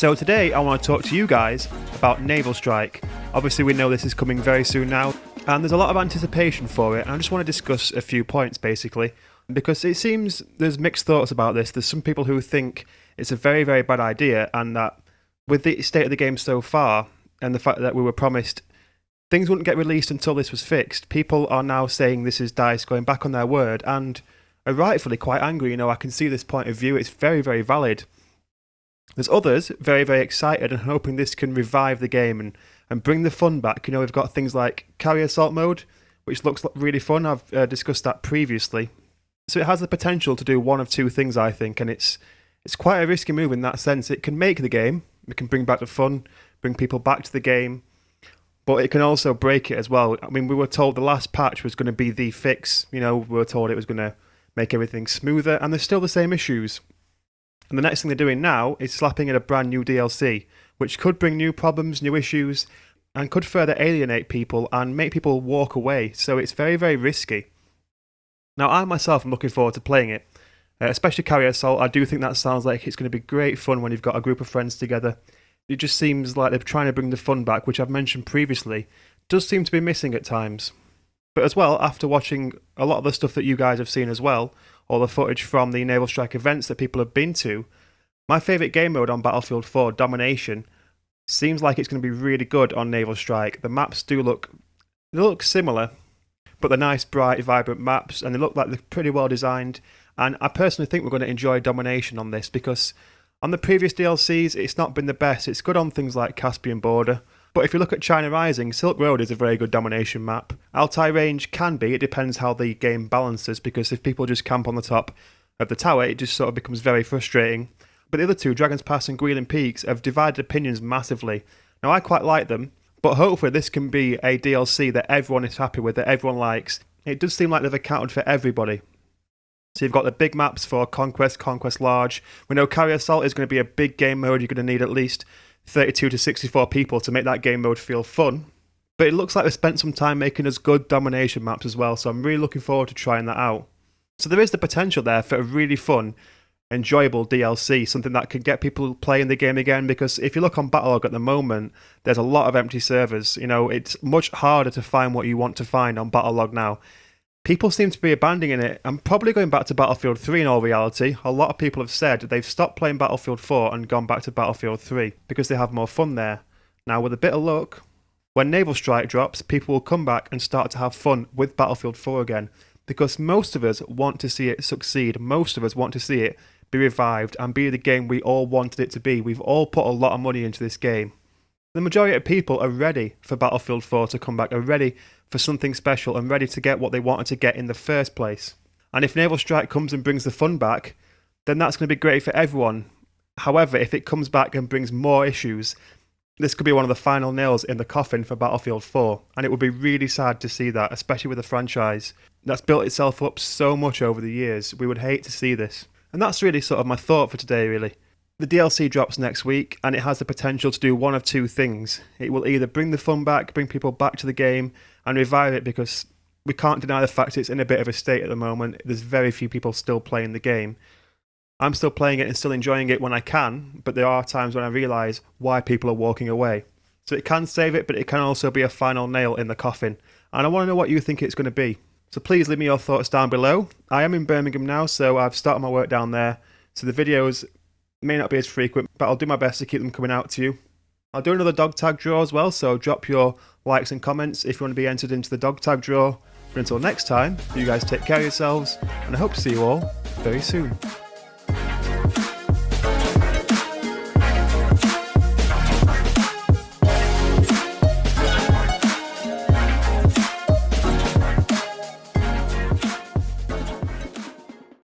So today I want to talk to you guys about Naval Strike. Obviously we know this is coming very soon now, and there's a lot of anticipation for it, and I just want to discuss a few points basically, because it seems there's mixed thoughts about this. There's some people who think it's a very, very bad idea, and that with the state of the game so far, and the fact that we were promised things wouldn't get released until this was fixed, people are now saying this is DICE going back on their word, and are rightfully quite angry. You know, I can see this point of view, it's very, very valid. There's others very, very excited and hoping this can revive the game and bring the fun back. You know, we've got things like carrier assault mode, which looks really fun. I've discussed that previously. So it has the potential to do one of two things, I think, and it's quite a risky move in that sense. It can make the game, it can bring back the fun, bring people back to the game, but it can also break it as well. I mean, we were told the last patch was going to be the fix. You know, we were told it was going to make everything smoother, and there's still the same issues. And the next thing they're doing now is slapping in a brand new DLC, which could bring new problems, new issues, and could further alienate people and make people walk away. So it's very, very risky. Now, I myself am looking forward to playing it, especially Carrier Assault. I do think that sounds like it's going to be great fun when you've got a group of friends together. It just seems like they're trying to bring the fun back, which I've mentioned previously, does seem to be missing at times. But as well, after watching a lot of the stuff that you guys have seen as well, all the footage from the Naval Strike events that people have been to, my favourite game mode on Battlefield 4, Domination, seems like it's going to be really good on Naval Strike. The maps do look similar, but they're nice, bright, vibrant maps, and they look like they're pretty well designed. And I personally think we're going to enjoy Domination on this, because on the previous DLCs, it's not been the best. It's good on things like Caspian Border, but if you look at China Rising, Silk Road is a very good Domination map. Altai Range can be, it depends how the game balances, because if people just camp on the top of the tower, it just sort of becomes very frustrating. But the other two, Dragon's Pass and Guilin Peaks, have divided opinions massively. Now, I quite like them, but hopefully this can be a DLC that everyone is happy with, that everyone likes. It does seem like they've accounted for everybody. So you've got the big maps for Conquest, Conquest Large. We know Carrier Assault is going to be a big game mode. You're going to need at least 32 to 64 people to make that game mode feel fun. But it looks like they spent some time making us good Domination maps as well, so I'm really looking forward to trying that out. So there is the potential there for a really fun, enjoyable DLC, something that could get people playing the game again, because if you look on Battlelog at the moment, there's a lot of empty servers. You know, it's much harder to find what you want to find on Battlelog now. People seem to be abandoning it. I'm probably going back to Battlefield 3 in all reality. A lot of people have said they've stopped playing Battlefield 4 and gone back to Battlefield 3 because they have more fun there. Now, with a bit of luck, when Naval Strike drops, people will come back and start to have fun with Battlefield 4 again, because most of us want to see it succeed. Most of us want to see it be revived and be the game we all wanted it to be. We've all put a lot of money into this game. The majority of people are ready for Battlefield 4 to come back, are ready for something special and ready to get what they wanted to get in the first place. And if Naval Strike comes and brings the fun back, then that's going to be great for everyone. However, if it comes back and brings more issues, this could be one of the final nails in the coffin for Battlefield 4. And it would be really sad to see that, especially with a franchise that's built itself up so much over the years. We would hate to see this. And that's really sort of my thought for today, really. The DLC drops next week, and it has the potential to do one of two things. It will either bring the fun back, bring people back to the game, and revive it, because we can't deny the fact it's in a bit of a state at the moment. There's very few people still playing the game. I'm still playing it and still enjoying it when I can, but there are times when I realise why people are walking away. So it can save it, but it can also be a final nail in the coffin. And I want to know what you think it's going to be. So please leave me your thoughts down below. I am in Birmingham now, so I've started my work down there. So the videos may not be as frequent, but I'll do my best to keep them coming out to you. I'll do another dog tag draw as well, so drop your likes and comments if you want to be entered into the dog tag draw. But until next time, you guys take care of yourselves, and I hope to see you all very soon.